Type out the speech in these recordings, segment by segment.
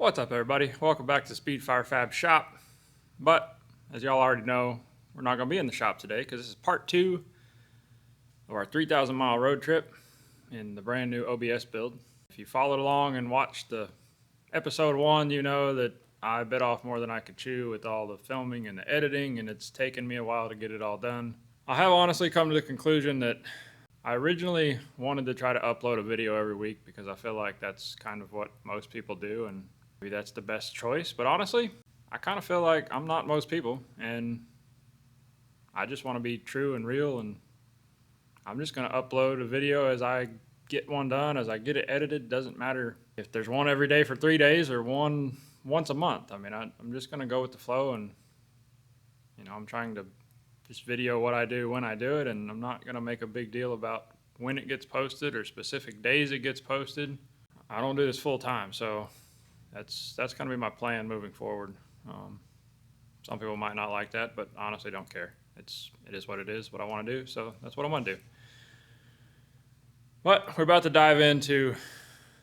What's up, everybody? Welcome back to Speedfire Fab Shop. But as y'all already know, we're not going to be in the shop today because this is part 2 of our 3,000 mile road trip in the brand new OBS build. If you followed along and watched the episode 1, you know that I bit off more than I could chew with all the filming and the editing, and it's taken me a while to get it all done. I have honestly come to the conclusion that I originally wanted to try to upload a video every week because I feel like that's kind of what most people do, and maybe that's the best choice. But honestly, I kind of feel like I'm not most people, and I just want to be true and real, and I'm just going to upload a video as I get one done, as I get it edited. Doesn't matter if there's one every day for 3 days or one once a month. I mean, I'm just going to go with the flow, and I'm trying to just video what I do when I do it, and I'm not going to make a big deal about when it gets posted or specific days it gets posted. I don't do this full time, so that's going to be my plan moving forward. Some people might not like that, but honestly don't care. It is what it is, what I want to do, so that's what I want to do. But we're about to dive into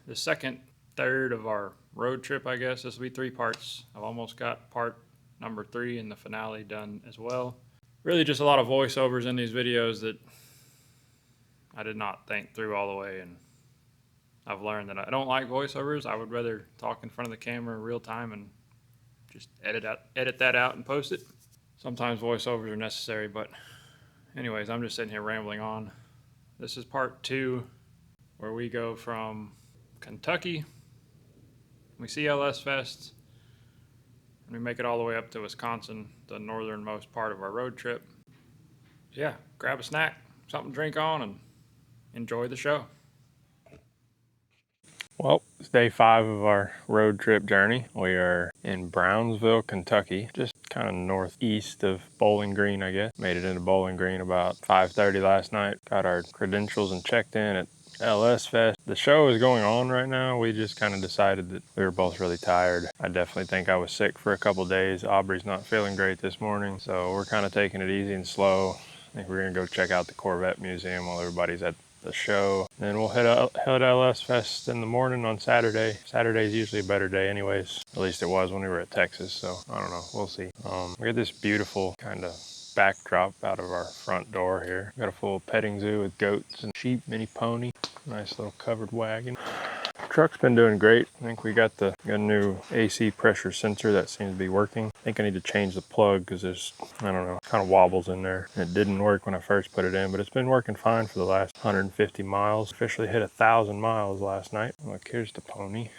the second third of our road trip, I guess. This will be 3 parts. I've almost got part number 3 and the finale done as well. Really just a lot of voiceovers in these videos that I did not think through all the way, and I've learned that I don't like voiceovers. I would rather talk in front of the camera in real time and just edit that out and post it. Sometimes voiceovers are necessary, but anyways, I'm just sitting here rambling on. This is part 2, where we go from Kentucky, we see LSFest, and we make it all the way up to Wisconsin, the northernmost part of our road trip. Yeah, grab a snack, something to drink on, and enjoy the show. Well, it's day 5 of our road trip journey. We are in Brownsville, Kentucky, just kind of northeast of Bowling Green, I guess. Made it into Bowling Green about 5:30 last night. Got our credentials and checked in at LSFest. The show is going on right now. We just kind of decided that we were both really tired. I definitely think I was sick for a couple days. Aubrey's not feeling great this morning, so we're kind of taking it easy and slow. I think we're gonna go check out the Corvette museum while everybody's at the show. Then we'll head LSFest in the morning on Saturday. Saturday's usually a better day anyways. At least it was when we were at Texas, so I don't know. We'll see. We got this beautiful kind of backdrop out of our front door here. Got a full petting zoo with goats and sheep, mini pony. Nice little covered wagon. Truck's been doing great. I think we got a new AC pressure sensor that seems to be working. I think I need to change the plug because there's, I don't know, kind of wobbles in there. It didn't work when I first put it in, but it's been working fine for the last 150 miles. Officially hit 1,000 miles last night. Look, here's the pony.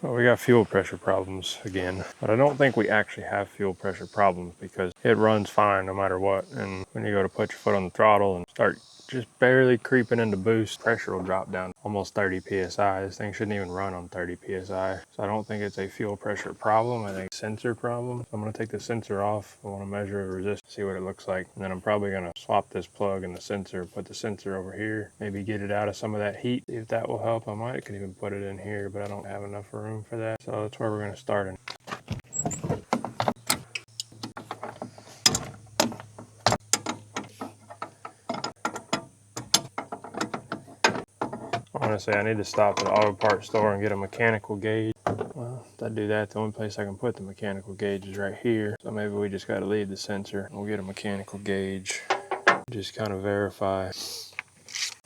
Well, we got fuel pressure problems again, but I don't think we actually have fuel pressure problems because it runs fine no matter what. And when you go to put your foot on the throttle and start just barely creeping into boost, pressure will drop down almost 30 psi. This thing shouldn't even run on 30 psi. So I don't think it's a fuel pressure problem. I think it's a sensor problem. So I'm going to take the sensor off. I want to measure the resistance, see what it looks like. And then I'm probably going to swap this plug and the sensor, put the sensor over here, maybe get it out of some of that heat. See if that will help. I might could even put it in here, but I don't have enough room for that. So that's where we're going to start. Honestly, I need to stop at the auto parts store and get a mechanical gauge. Well, if I do that, the only place I can put the mechanical gauge is right here. So maybe we just got to leave the sensor. We'll get a mechanical gauge. Just kind of verify.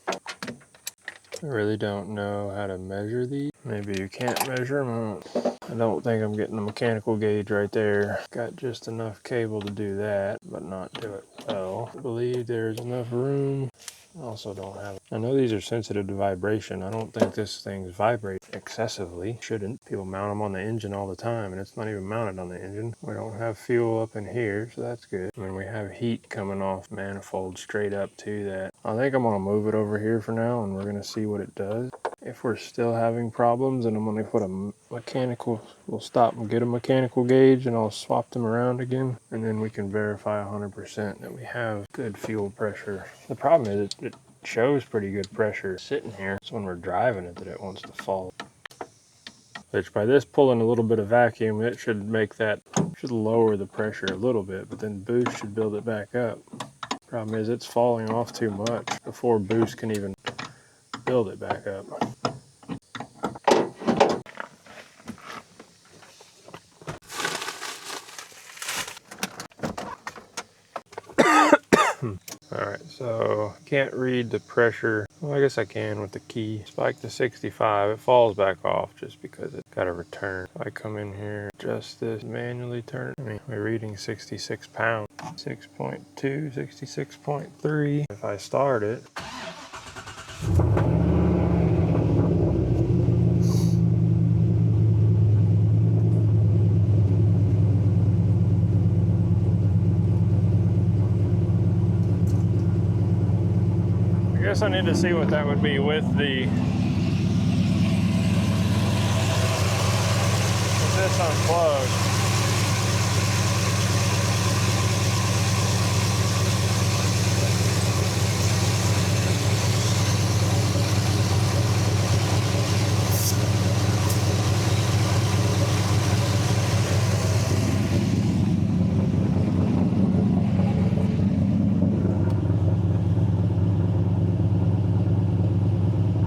I really don't know how to measure these. Maybe you can't measure them. I don't think I'm getting the mechanical gauge right there. Got just enough cable to do that, but not do it well. I believe there's enough room. Also don't have, I know these are sensitive to vibration. I don't think this thing vibrates excessively. Shouldn't. People mount them on the engine all the time and it's not even mounted on the engine. We don't have fuel up in here, so that's good. I mean, we have heat coming off manifold straight up to that. I think I'm gonna move it over here for now and we're gonna see what it does. If we're still having problems, then I'm gonna put a mechanical, we'll stop and get a mechanical gauge and I'll swap them around again. And then we can verify 100% that we have good fuel pressure. The problem is it shows pretty good pressure sitting here. It's when we're driving it that it wants to fall. Which by this pulling a little bit of vacuum, it should make that, should lower the pressure a little bit, but then boost should build it back up. Problem is it's falling off too much before boost can even build it back up. Alright, so can't read the pressure. Well, I guess I can with the key. Spike to 65. It falls back off just because it's got a return. If I come in here, adjust this, manually turn it. I mean, we're reading 66 pounds. 6.2, 66.3. If I start it, I guess I need to see what that would be with this unplugged.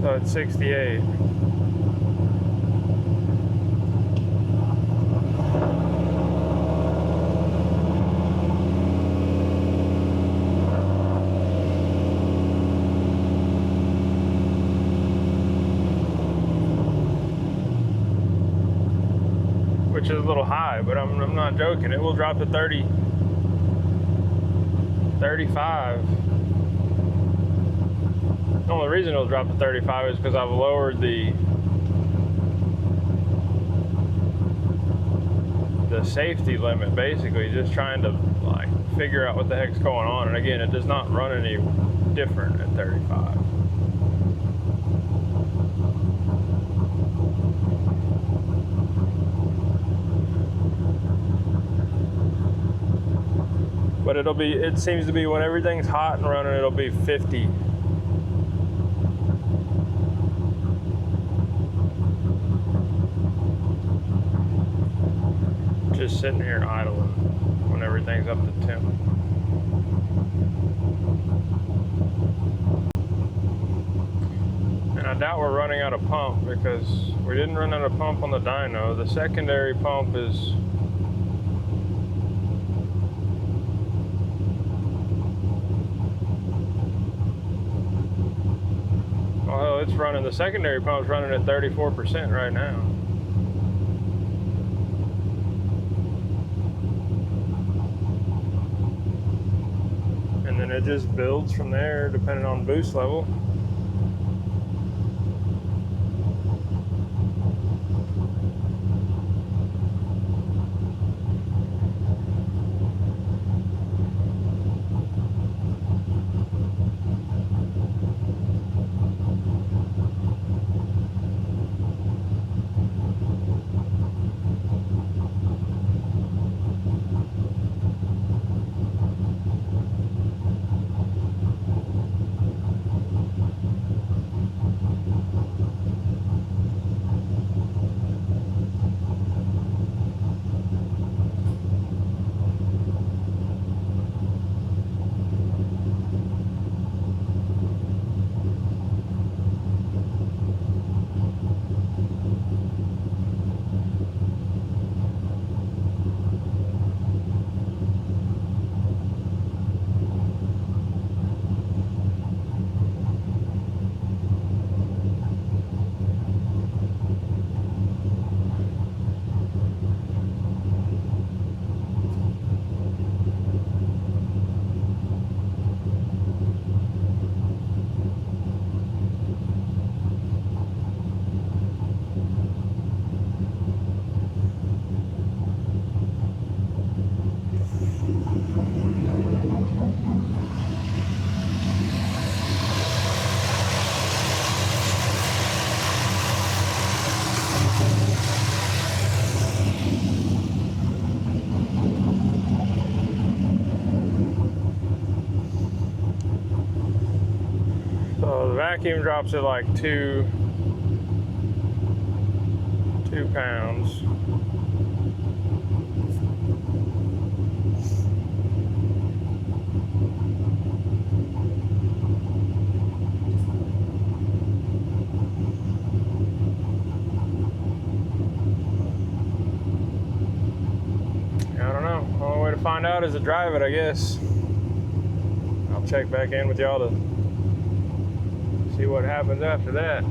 So it's 68. Which is a little high, but I'm not joking. It will drop to 30, 35. The only reason it'll drop to 35 is because I've lowered the safety limit, basically, just trying to like figure out what the heck's going on. And again, it does not run any different at 35. But it seems to be when everything's hot and running, it'll be 50. Just sitting here idling when everything's up to temp. And I doubt we're running out of pump because we didn't run out of pump on the dyno. The secondary pump is well, it's running, the secondary pump's running at 34% right now. And then it just builds from there depending on boost level. vacuum drops it like 2 pounds. I don't know. The only way to find out is to drive it, I guess. I'll check back in with y'all to see what happens after that.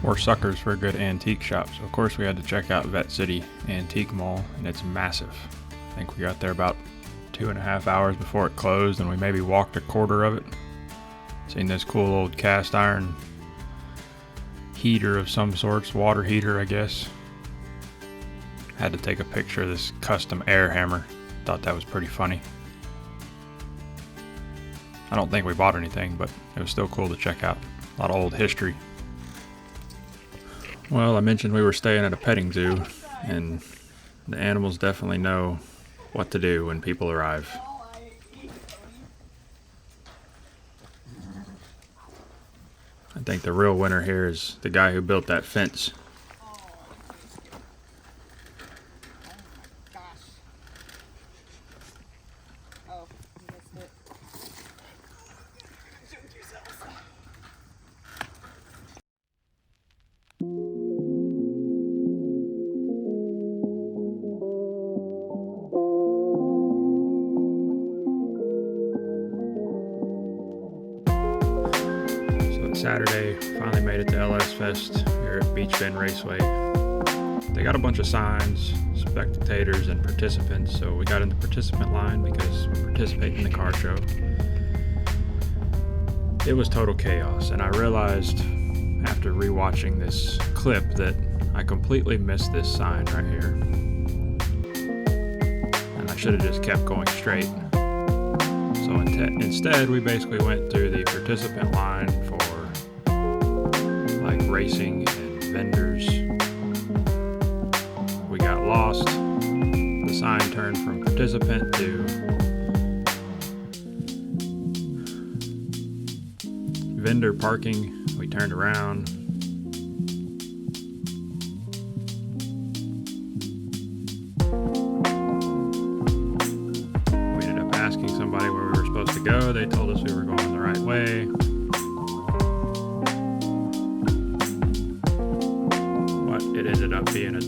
We're suckers for a good antique shop, so of course we had to check out Vet City Antique Mall, and it's massive. I think we got there about 2.5 hours before it closed, and we maybe walked a quarter of it. Seen this cool old cast iron heater of some sorts, water heater I guess. Had to take a picture of this custom air hammer. Thought that was pretty funny. I don't think we bought anything, but it was still cool to check out. A lot of old history. Well, I mentioned we were staying at a petting zoo, and the animals definitely know what to do when people arrive. I think the real winner here is the guy who built that fence. Saturday, finally made it to LSFest here at Beach Bend Raceway. They got a bunch of signs, spectators, and participants, so we got in the participant line because we're participating in the car show. It was total chaos, and I realized after rewatching this clip that I completely missed this sign right here. And I should have just kept going straight. So instead, we basically went through the participant line for like racing and vendors. We got lost. The sign turned from participant to vendor parking. We turned around. We ended up asking somebody where we were supposed to go. They told us we were going the right way. It ended up being a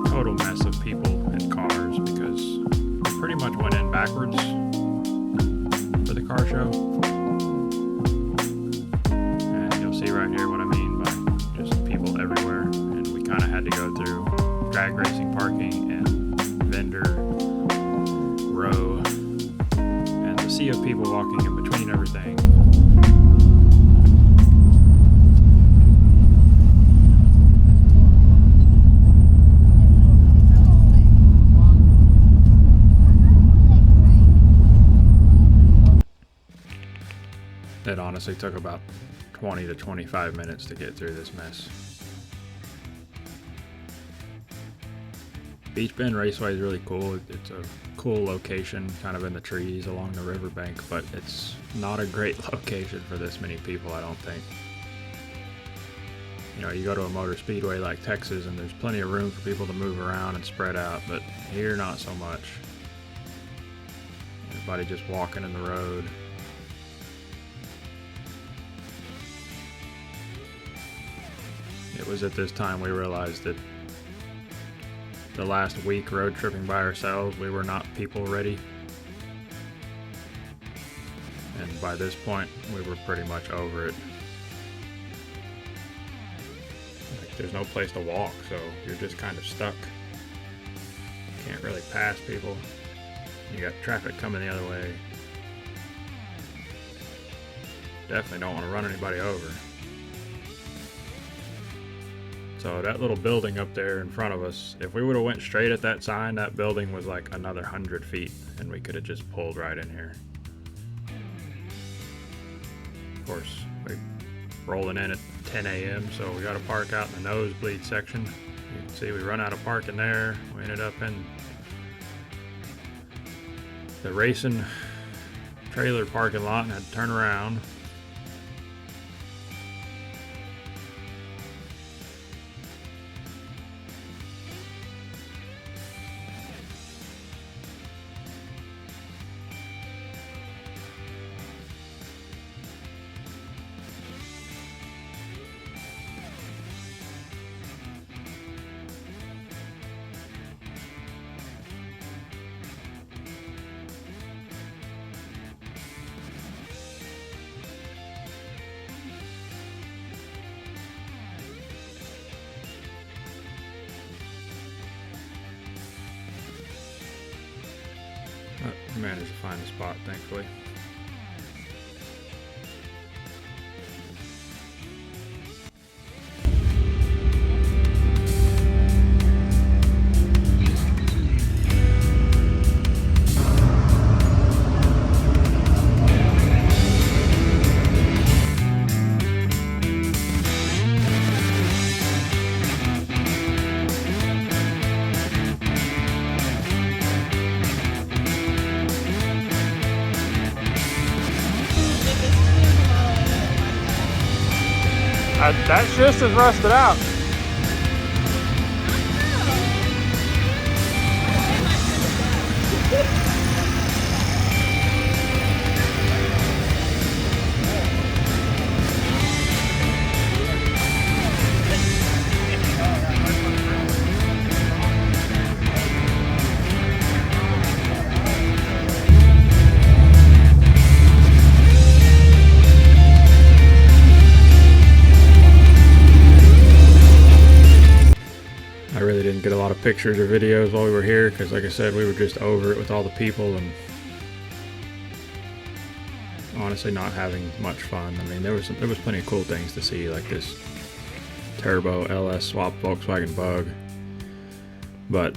total mess of people and cars because we pretty much went in backwards for the car show. And you'll see right here what I mean by just people everywhere. And we kind of had to go through drag racing parking and vendor row and the sea of people walking in between everything. It honestly took about 20 to 25 minutes to get through this mess. Beach Bend Raceway is really cool. It's a cool location, kind of in the trees along the riverbank, but it's not a great location for this many people, I don't think. You know, you go to a motor speedway like Texas and there's plenty of room for people to move around and spread out, but here not so much. Everybody just walking in the road. It was at this time we realized that the last week road tripping by ourselves, we were not people ready. And by this point, we were pretty much over it. Like, there's no place to walk, so you're just kind of stuck. Can't really pass people. You got traffic coming the other way. Definitely don't want to run anybody over. So that little building up there in front of us, if we would have went straight at that sign, that building was like another 100 feet and we could have just pulled right in here. Of course, we're rolling in at 10 a.m. so we got to park out in the nosebleed section. You can see we run out of parking there. We ended up in the racing trailer parking lot and had to turn around. We managed to find the spot, thankfully. That's just as rusted out. I really didn't get a lot of pictures or videos while we were here because, like I said, we were just over it with all the people and honestly not having much fun. I mean, there was plenty of cool things to see, like this turbo LS swap Volkswagen Bug, but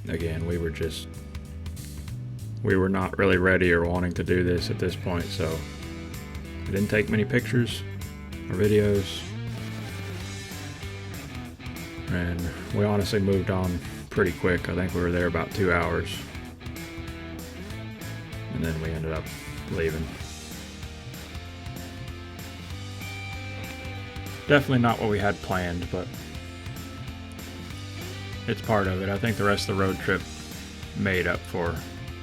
again, we were not really ready or wanting to do this at this point, so I didn't take many pictures or videos. And we honestly moved on pretty quick. I think we were there about 2 hours. And then we ended up leaving. Definitely not what we had planned, but it's part of it. I think the rest of the road trip made up for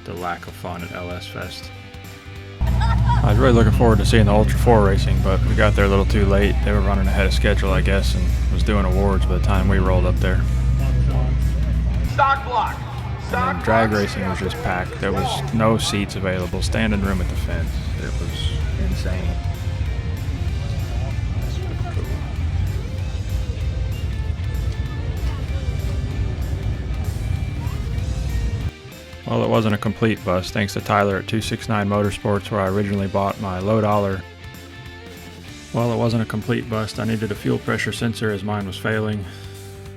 the lack of fun at LSFest. I was really looking forward to seeing the Ultra 4 racing, but we got there a little too late. They were running ahead of schedule, I guess, and was doing awards by the time we rolled up there. Stock block. And drag racing was just packed. There was no seats available, standing room at the fence. It was insane. Well, it wasn't a complete bust, thanks to Tyler at 269 Motorsports, where I originally bought my low dollar. Well, it wasn't a complete bust. I needed a fuel pressure sensor as mine was failing.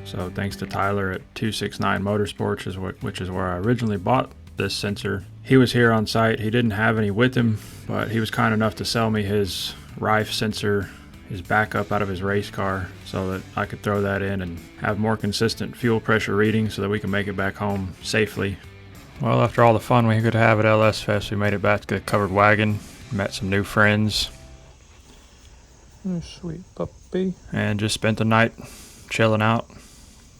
So thanks to Tyler at 269 Motorsports, which is where I originally bought this sensor. He was here on site. He didn't have any with him, but he was kind enough to sell me his Rife sensor, his backup out of his race car, so that I could throw that in and have more consistent fuel pressure readings so that we can make it back home safely. Well, after all the fun we could have at LSFest, we made it back to the covered wagon, met some new friends. Oh, sweet puppy. And just spent the night chilling out,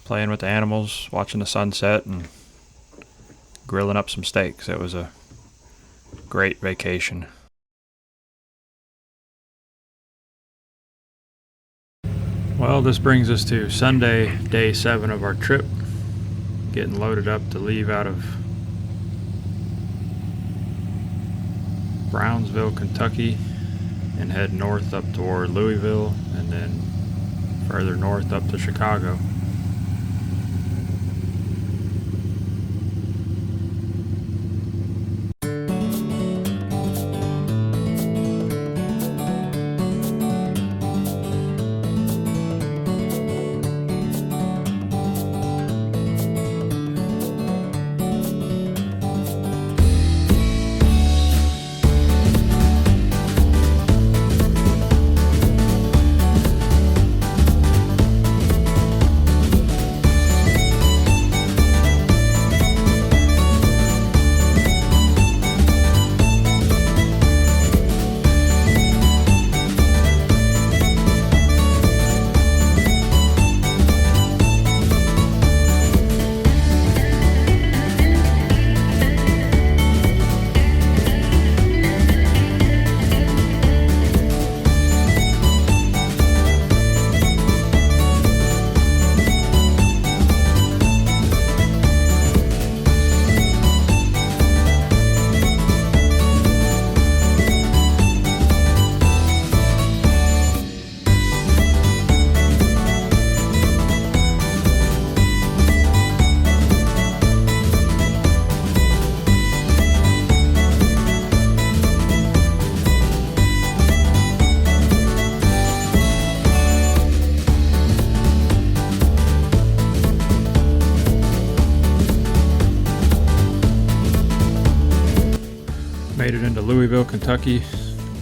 playing with the animals, watching the sunset, and grilling up some steaks. It was a great vacation. Well, this brings us to Sunday, day 7 of our trip. Getting loaded up to leave out of Brownsville, Kentucky, and head north up toward Louisville, and then further north up to Chicago. Louisville, Kentucky.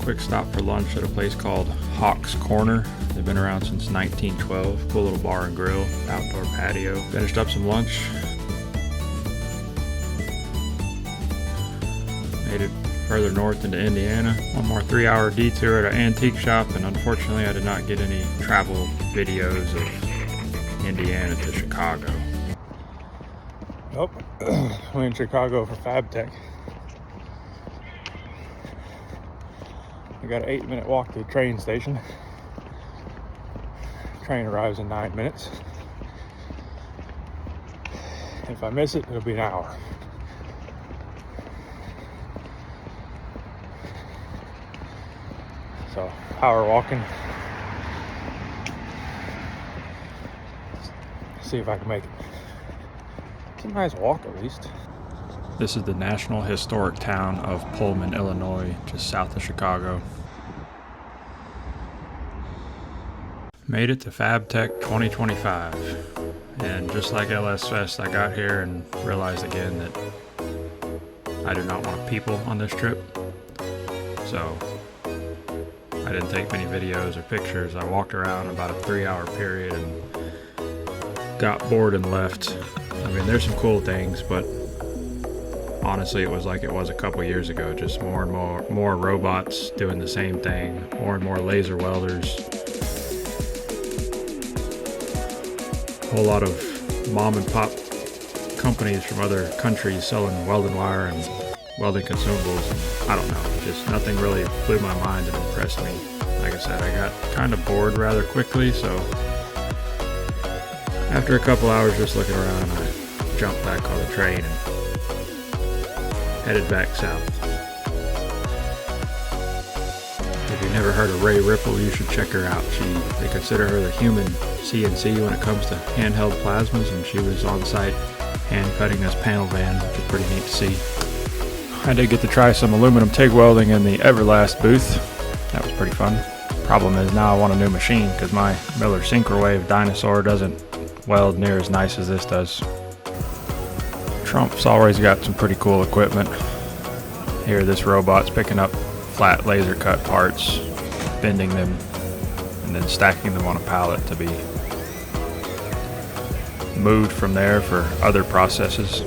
Quick stop for lunch at a place called Hawk's Corner. They've been around since 1912. Cool little bar and grill, outdoor patio. Finished up some lunch. Made it further north into Indiana. One more 3-hour detour at an antique shop, and unfortunately I did not get any travel videos of Indiana to Chicago. Nope. We're in Chicago for FABTECH. We got an 8-minute walk to the train station. Train arrives in 9 minutes. If I miss it, it'll be an hour. So, hour walking. See if I can make it. It's a nice walk at least. This is the National Historic Town of Pullman, Illinois, just south of Chicago. Made it to FABTECH 2025. And just like LSFest, I got here and realized again that I do not want people on this trip. So I didn't take many videos or pictures. I walked around about a 3-hour period and got bored and left. I mean, there's some cool things, but honestly, it was like it was a couple years ago. Just more and more robots doing the same thing, more and more laser welders. A whole lot of mom and pop companies from other countries selling welding wire and welding consumables. And I don't know, just nothing really blew my mind and impressed me. Like I said, I got kind of bored rather quickly, so after a couple hours just looking around, I jumped back on the train and headed back south. If you've never heard of Ray Ripple, you should check her out. They consider her the human CNC when it comes to handheld plasmas, and she was on site hand cutting this panel van, which is pretty neat to see. I did get to try some aluminum TIG welding in the Everlast booth. That was pretty fun. Problem is now I want a new machine because my Miller Syncrowave Dinosaur doesn't weld near as nice as this does. Trump's always got some pretty cool equipment. Here this robot's picking up flat laser cut parts, bending them, and then stacking them on a pallet to be moved from there for other processes.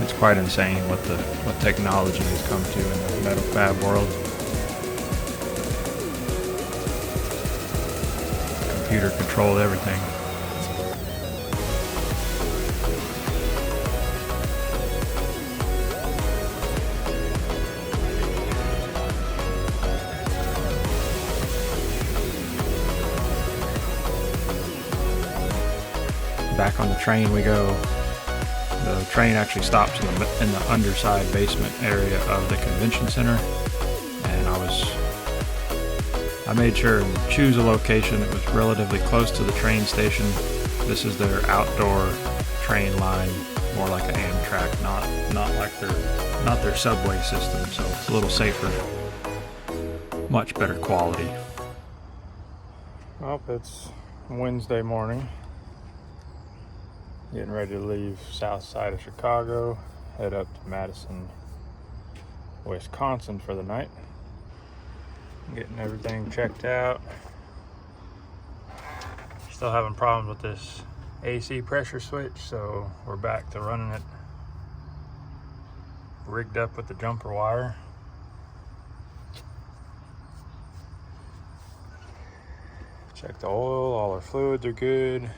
It's quite insane what technology has come to in the metal fab world. Computer controlled everything. Back on the train we go. The train actually stops in the underside basement area of the convention center, and I made sure to choose a location that was relatively close to the train station. This is their outdoor train line, more like an Amtrak, not their subway system, so it's a little safer, much better quality. Well, it's Wednesday morning. Getting ready to leave south side of Chicago, head up to Madison, Wisconsin for the night. Getting everything checked out. Still having problems with this AC pressure switch, so we're back to running it rigged up with the jumper wire. Check the oil, all our fluids are good.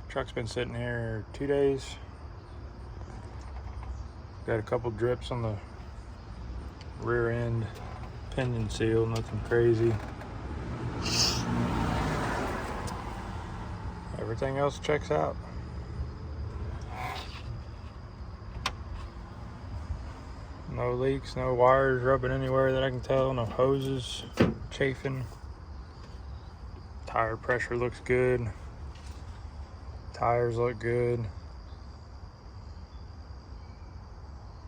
Truck's been sitting here 2 days. Got a couple drips on the rear end pinion seal, nothing crazy. Everything else checks out. No leaks, no wires rubbing anywhere that I can tell, no hoses chafing. Tire pressure looks good. Tires look good.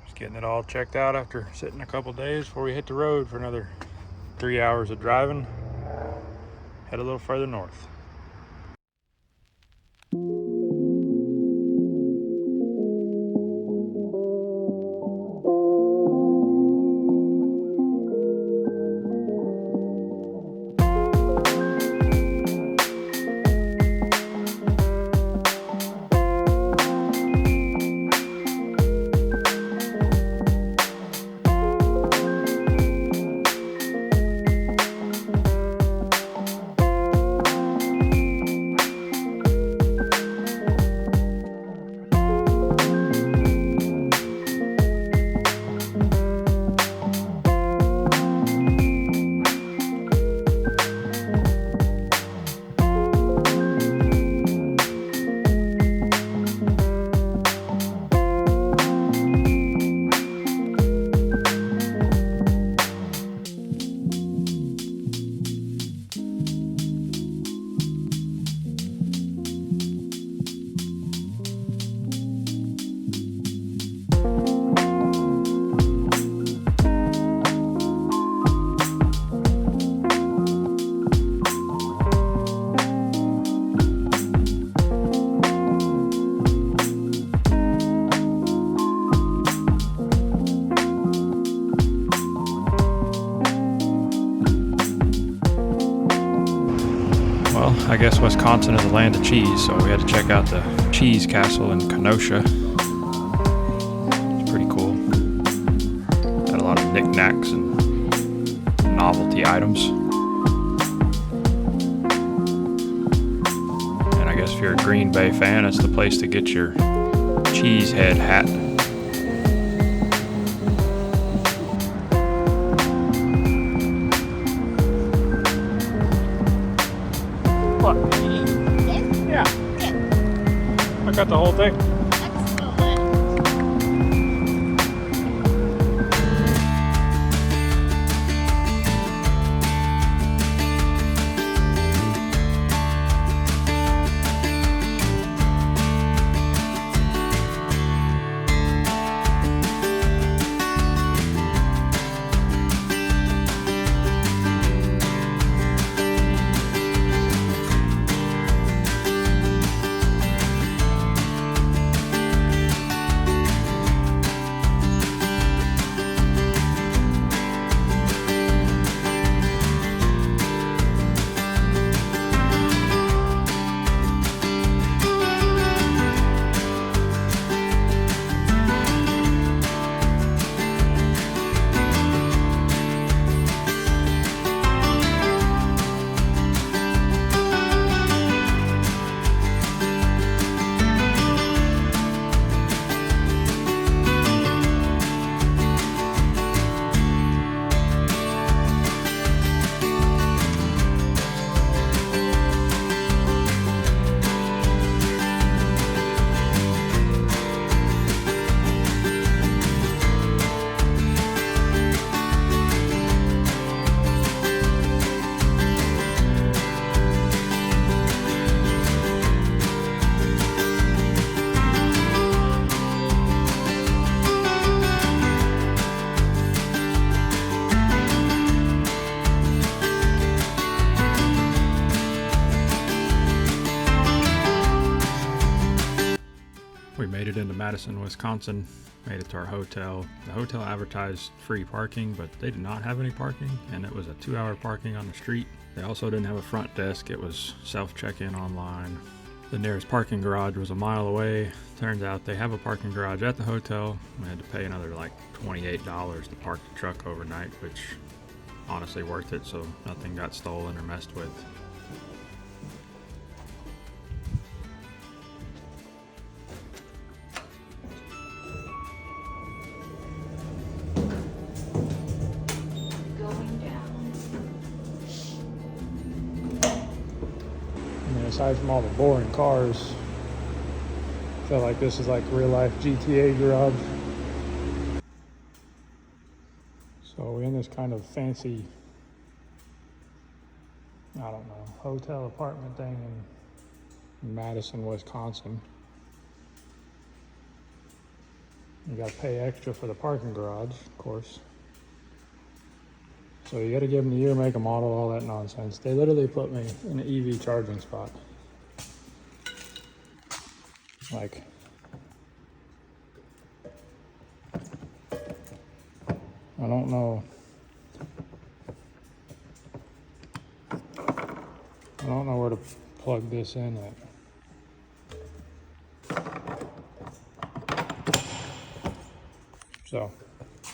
Just getting it all checked out after sitting a couple days before we hit the road for another 3 hours of driving. Head a little further north. guess Wisconsin is the land of cheese, so we had to check out the cheese castle in Kenosha. It's pretty cool. Had a lot of knickknacks and novelty items. And I guess if you're a Green Bay fan, it's the place to get your cheese head hat. What? Yeah. I got the whole thing. We made it into Madison, Wisconsin, made it to our hotel. The hotel advertised free parking, but they did not have any parking, and it was a 2-hour parking on the street. They also didn't have a front desk. It was self-check-in online. The nearest parking garage was a mile away. Turns out they have a parking garage at the hotel. We had to pay another like $28 to park the truck overnight, which honestly worth it, so nothing got stolen or messed with. Aside from all the boring cars, I feel like this is like real life GTA garage. So we're in this kind of fancy, I don't know, hotel apartment thing in Madison, Wisconsin. You gotta pay extra for the parking garage, of course. So you gotta give them the year, make, and model, all that nonsense. They literally put me in an EV charging spot. Like, I don't know. I don't know where to plug this in at. So,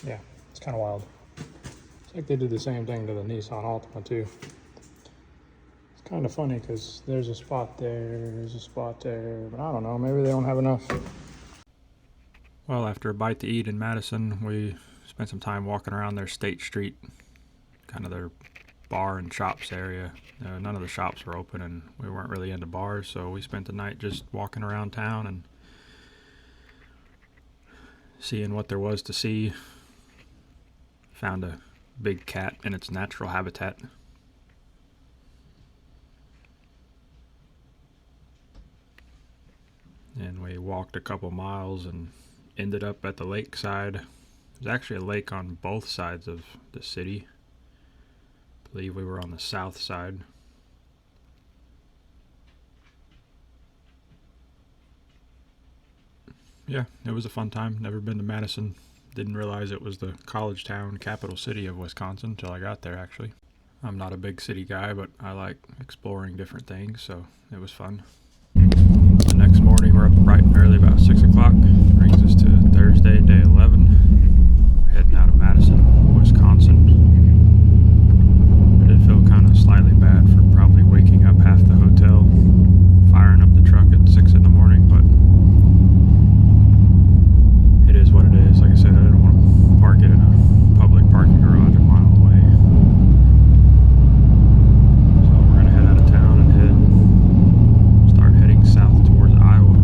yeah, it's kind of wild. It's like they did the same thing to the Nissan Altima too. It's kind of funny because there's a spot there's a spot there, but I don't know, maybe they don't have enough. Well, after a bite to eat in Madison, we spent some time walking around their State Street, kind of their bar and shops area. None of the shops were open, and we weren't really into bars, so we spent the night just walking around town and seeing what there was to see. Found a big cat in its natural habitat. And we walked a couple miles and ended up at the lakeside. There's actually a lake on both sides of the city. I believe we were on the south side. Yeah, it was a fun time. Never been to Madison. Didn't realize it was the college town, capital city of Wisconsin until I got there, actually. I'm not a big city guy, but I like exploring different things, so it was fun. The next morning, we're up bright and early, about 6 o'clock. Brings us to Thursday, day 11. We're heading out of Madison, Wisconsin. I did feel kind of slightly bad for probably waking up half the hotel, firing up the truck at 6 in the morning, but it is what it is. Like I said, I didn't want to park it in a public parking garage a mile away. So we're going to head out of town and start heading south towards Iowa.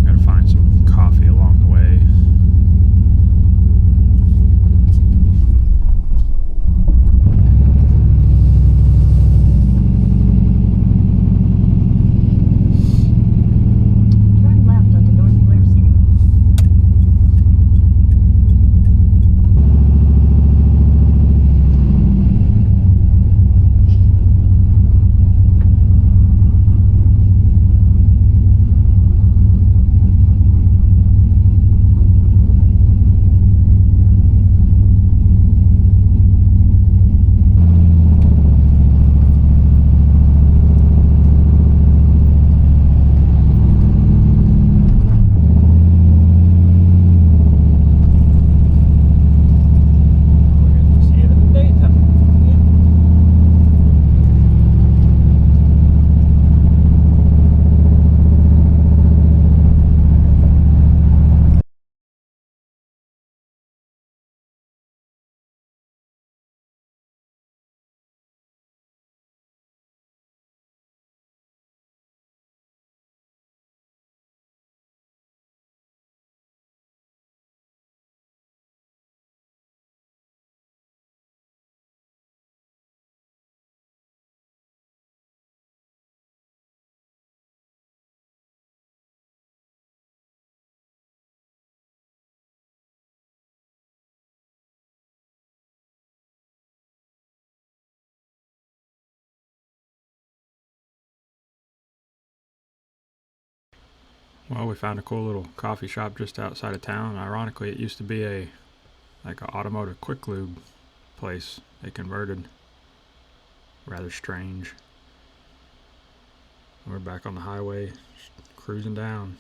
Got to find some coffee along the way. Turn left onto North Blair Street. Well, we found a cool little coffee shop just outside of town. Ironically, it used to be an automotive quick lube place. They converted. Rather strange. We're back on the highway, cruising down.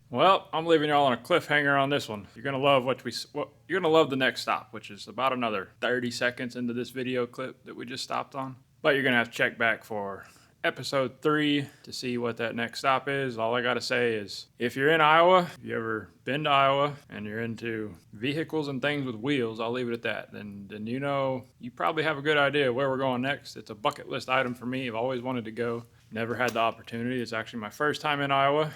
Well, I'm leaving y'all on a cliffhanger on this one. You're gonna love you're gonna love the next stop, which is about another 30 seconds into this video clip that we just stopped on. But you're gonna have to check back for episode 3 to see what that next stop is. All I gotta say is, if you're in Iowa, if you ever been to Iowa and you're into vehicles and things with wheels, I'll leave it at that. Then you know, you probably have a good idea where we're going next. It's a bucket list item for me. I've always wanted to go. Never had the opportunity. It's actually my first time in Iowa.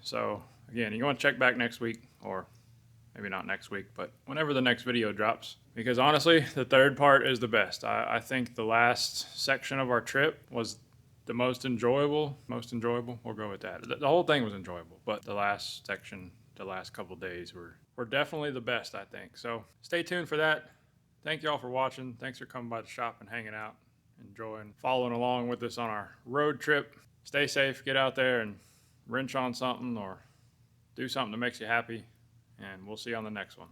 So again, you want to check back next week, or Maybe not next week, but whenever the next video drops. Because honestly, the third part is the best. I think the last section of our trip was the most enjoyable. We'll go with that. The whole thing was enjoyable, but the last section, the last couple days were definitely the best, I think. So stay tuned for that. Thank you all for watching. Thanks for coming by the shop and hanging out, enjoying, following along with us on our road trip. Stay safe, get out there and wrench on something or do something that makes you happy, and we'll see you on the next one.